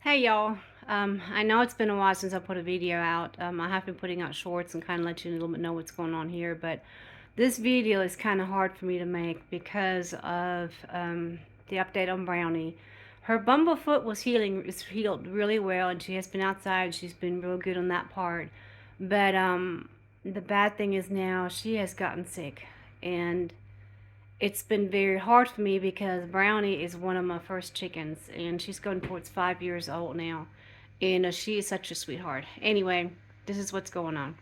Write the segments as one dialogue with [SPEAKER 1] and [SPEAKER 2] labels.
[SPEAKER 1] Hey y'all. I know it's been a while since I put a video out. I have been putting out shorts and kind of let you a little bit know what's going on here, but this video is kind of hard for me to make because of the update on Brownie. Her bumblefoot was it's healed really well, and she has been outside. She's been real good on that part. But the bad thing is now she has gotten sick, and it's been very hard for me because Brownie is one of my first chickens, and she's going towards 5 years old now, and she is such a sweetheart. Anyway, this is what's going on.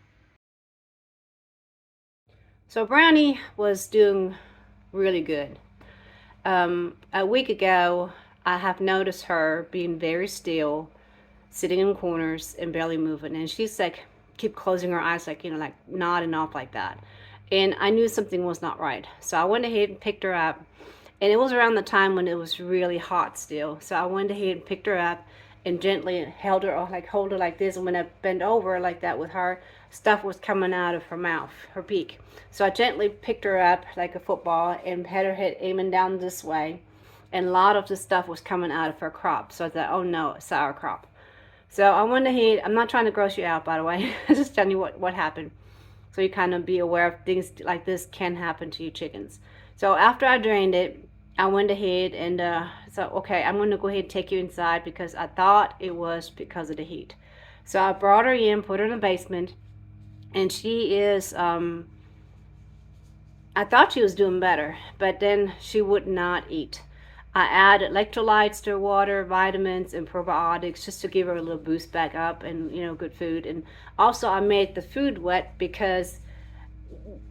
[SPEAKER 1] So Brownie was doing really good. A week ago, I have noticed her being very still, sitting in corners and barely moving, and she's like keep closing her eyes, like like nodding off like that. And I knew something was not right, so I went ahead and picked her up. And it was around the time when it was really hot still, so I went ahead and picked her up and gently held her, or like hold her like this. And when I bent over like that with her, stuff was coming out of her mouth, her beak. So I gently picked her up like a football and had her head aiming down this way, and a lot of the stuff was coming out of her crop. So I thought, oh no, sour crop. So I went ahead. I'm not trying to gross you out, by the way. I'm just telling you what happened, so you kind of be aware of things like this can happen to your chickens. So after I drained it, I went ahead and so okay, I'm going to go ahead and take you inside because I thought it was because of the heat. So I brought her in, put her in the basement, and she is I thought she was doing better, but then she would not eat. I added electrolytes to her water, vitamins, and probiotics just to give her a little boost back up, and good food. And also I made the food wet because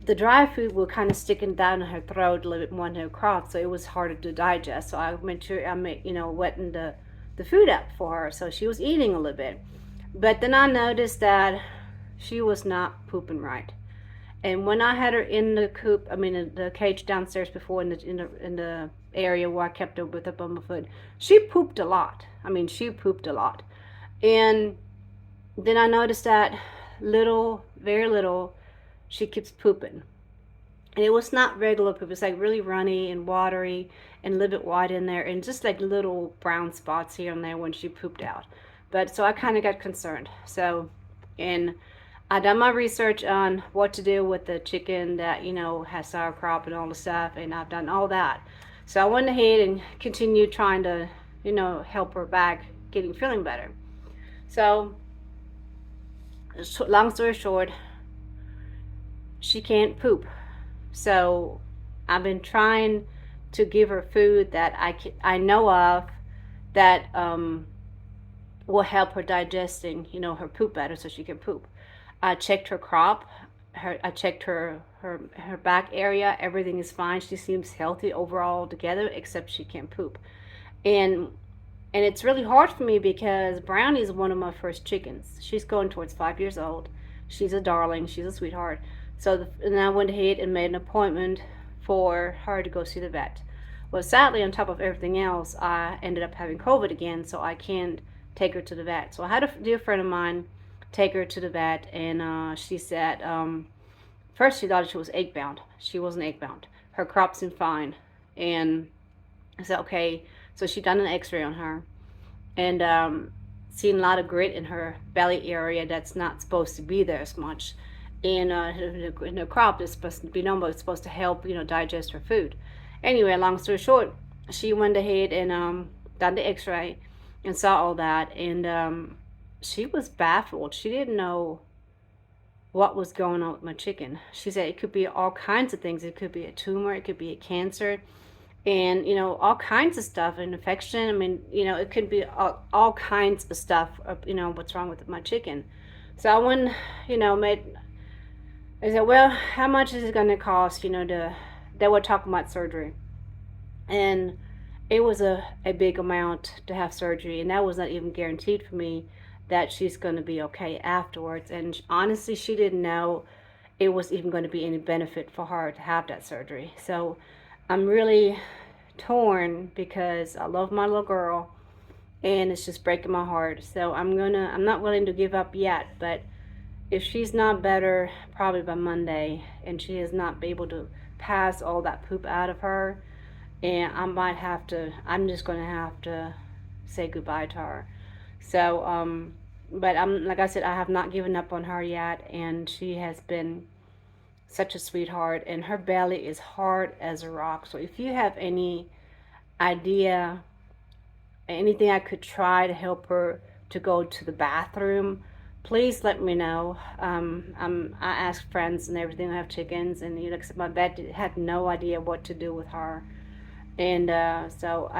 [SPEAKER 1] the dry food was kind of sticking down in her throat a little bit more in her crop, so it was harder to digest. So I made sure I made wetting the food up for her, so she was eating a little bit. But then I noticed that she was not pooping right. And when I had her in the coop, I mean in the cage downstairs before, in the area where I kept her with a bumblefoot, she pooped a lot. I mean, she pooped a lot. And then I noticed that little, very little, she keeps pooping. And it was not regular poop. It's like really runny and watery and a little bit white in there, and just like little brown spots here and there when she pooped out. But so I kind of got concerned. So, and I done my research on what to do with the chicken that has sauerkraut and all the stuff, and I've done all that. So I went ahead and continued trying to help her back, feeling better. So long story short, she can't poop. So I've been trying to give her food that I know of that will help her digesting, her poop better, so she can poop. I checked her crop. I checked her back area. Everything is fine. She seems healthy overall together, except she can't poop. And and it's really hard for me because Brownie is one of my first chickens. She's going towards 5 years old. She's a darling. She's a sweetheart. So and I went ahead and made an appointment for her to go see the vet. Well, sadly, on top of everything else, I ended up having COVID again, so I can't take her to the vet. So I had a dear friend of mine take her to the vet, and she said first she thought she was egg bound. She wasn't egg bound. Her crop's in fine, and I said okay. So she done an X-ray on her, and seen a lot of grit in her belly area that's not supposed to be there as much. And the crop is supposed to be normal. It's supposed to help digest her food. Anyway, long story short, she went ahead and done the X-ray and saw all that, and she was baffled. She didn't know what was going on with my chicken. She said it could be all kinds of things. It could be a tumor. It could be a cancer, and all kinds of stuff, an infection. I mean, it could be all kinds of stuff of what's wrong with my chicken. So I went, made. I said, well, how much is it going to cost? They were talking about surgery, and it was a big amount to have surgery, and that was not even guaranteed for me that she's going to be okay afterwards. And honestly, she didn't know it was even going to be any benefit for her to have that surgery. So I'm really torn because I love my little girl, and it's just breaking my heart. So I'm not willing to give up yet, but if she's not better probably by Monday, and she is not be able to pass all that poop out of her, and I'm just going to have to say goodbye to her. So, but I'm like I said, I have not given up on her yet, and she has been such a sweetheart, and her belly is hard as a rock. So if you have any idea, anything I could try to help her to go to the bathroom, please let me know. I asked friends and everything who have chickens, and my vet had no idea what to do with her, and so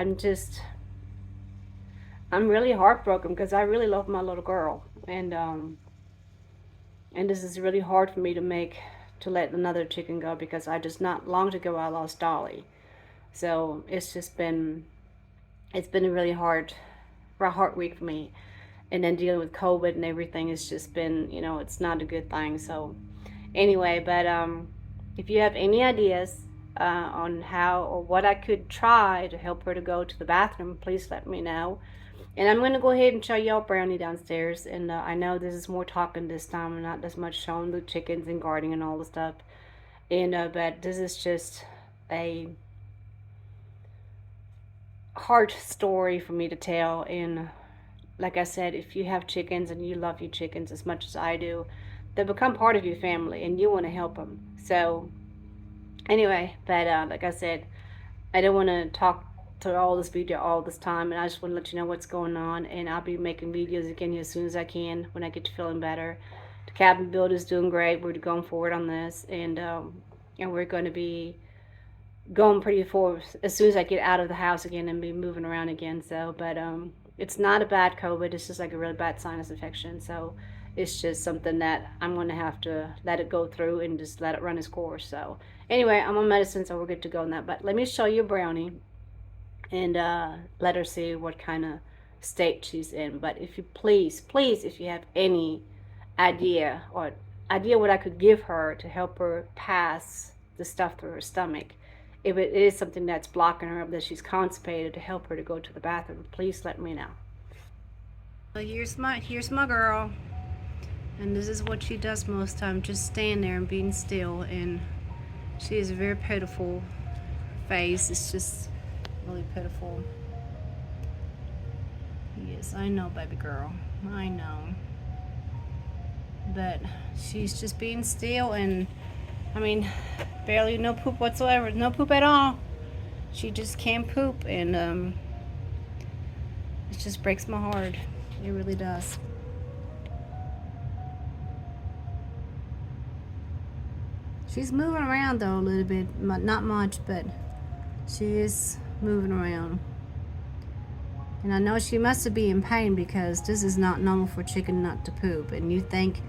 [SPEAKER 1] I'm really heartbroken because I really love my little girl, and this is really hard for me to let another chicken go because I just not long ago I lost Dolly, so it's been a really hard week for me, and then dealing with COVID and everything has just been, it's not a good thing. So anyway, but if you have any ideas on how or what I could try to help her to go to the bathroom, please let me know. And I'm going to go ahead and show y'all Brownie downstairs. And I know this is more talking this time and not as much showing the chickens and gardening and all the stuff. And but this is just a hard story for me to tell. And like I said, if you have chickens and you love your chickens as much as I do, they become part of your family and you want to help them. So anyway, but like I said, I don't want to talk to all this video all this time, and I just want to let you know what's going on. And I'll be making videos again as soon as I can when I get to feeling better. The cabin build is doing great. We're going forward on this, and we're going to be going pretty forward as soon as I get out of the house again and be moving around again. So, but it's not a bad COVID. It's just like a really bad sinus infection. So it's just something that I'm going to have to let it go through and just let it run its course. So anyway, I'm on medicine, so we're good to go on that. But let me show you Brownie and let her see what kind of state she's in. But if you please, if you have any idea what I could give her to help her pass the stuff through her stomach, if it is something that's blocking her up, that she's constipated, to help her to go to the bathroom, please let me know. Well, here's my girl, and this is what she does most of the time, just stand there and being still. And she is a very pitiful face. It's just really pitiful. Yes, I know, baby girl, I know, but she's just being still. And I mean, barely no poop whatsoever, no poop at all. She just can't poop, and it just breaks my heart. It really does. She's moving around though a little bit, not much, but she is moving around. And I know she must be in pain because this is not normal for chicken not to poop. And you think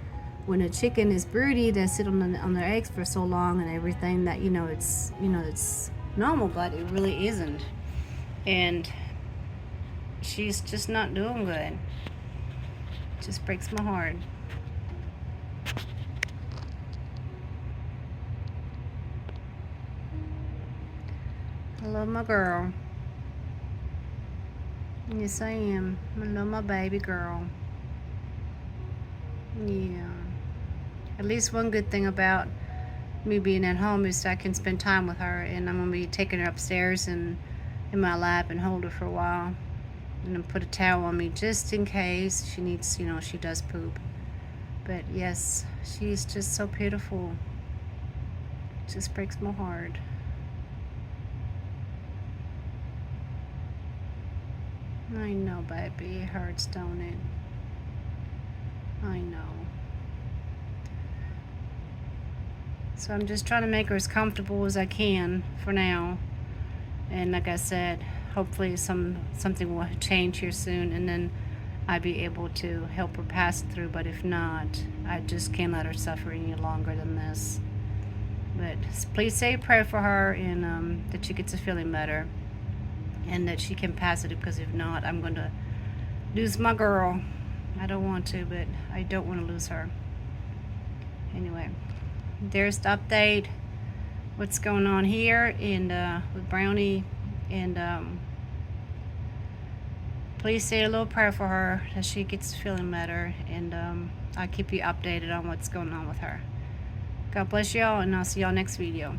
[SPEAKER 1] when a chicken is broody, they sit on their eggs for so long and everything, that it's normal, but it really isn't. And she's just not doing good. It just breaks my heart. I love my girl. Yes, I am. I love my baby girl. Yeah. At least one good thing about me being at home is I can spend time with her, and I'm going to be taking her upstairs and in my lap and hold her for a while. And then put a towel on me just in case she needs, she does poop. But yes, she's just so pitiful. It just breaks my heart. I know, baby, it hurts, don't it? I know. So I'm just trying to make her as comfortable as I can for now. And like I said, hopefully something will change here soon, and then I'll be able to help her pass through. But if not, I just can't let her suffer any longer than this. But please say a prayer for her, and that she gets a feeling better, and that she can pass it, because if not, I'm going to lose my girl. I don't want to, but I don't want to lose her. Anyway, there's the update, what's going on here with Brownie. And please say a little prayer for her that she gets feeling better, and I'll keep you updated on what's going on with her. God bless y'all, and I'll see y'all next video.